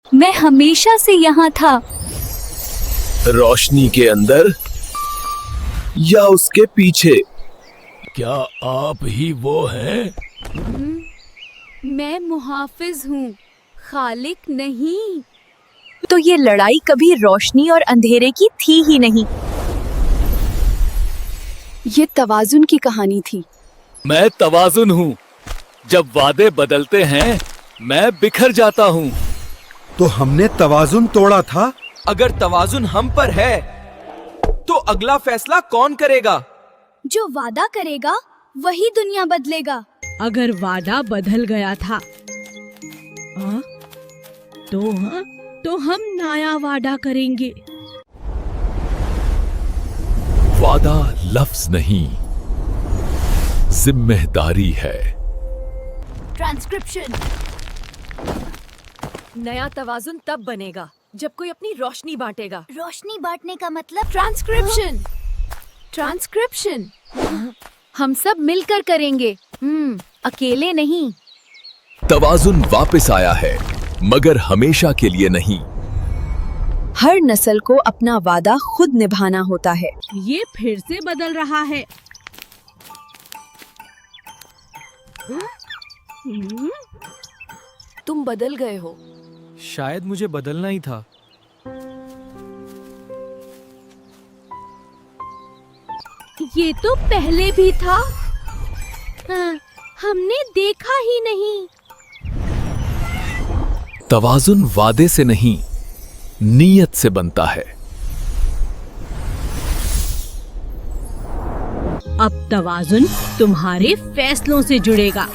मैं हमेशा से यहाँ था। रोशनी के अंदर या उसके पीछे? क्या आप ही वो हैं? मैं मुहाफिज हूँ, खालिक नहीं। तो ये लड़ाई कभी रोशनी और अंधेरे की थी ही नहीं। ये तवाजुन की कहानी थी। मैं तवाजुन हूँ। जब वादे बदलते हैं मैं बिखर जाता हूँ। तो हमने तवाजुन तोड़ा था। अगर तवाजुन हम पर है तो अगला फैसला कौन करेगा? जो वादा करेगा वही दुनिया बदलेगा। अगर वादा बदल गया था तो हम नया वादा करेंगे। वादा लफ्ज नहीं, जिम्मेदारी है। ट्रांसक्रिप्शन। नया तवाजुन तब बनेगा जब कोई अपनी रोशनी बांटेगा। रोशनी बांटने का मतलब ट्रांसक्रिप्शन। ट्रांसक्रिप्शन हम सब मिलकर करेंगे, अकेले नहीं। तवाजुन वापस आया है, मगर हमेशा के लिए नहीं। हर नस्ल को अपना वादा खुद निभाना होता है। ये फिर से बदल रहा है। तुम बदल गए हो। शायद मुझे बदलना ही था। ये तो पहले भी था। हमने देखा ही नहीं। तवाजुन वादे से नहीं, नीयत से बनता है। अब तवाजुन तुम्हारे फैसलों से जुड़ेगा।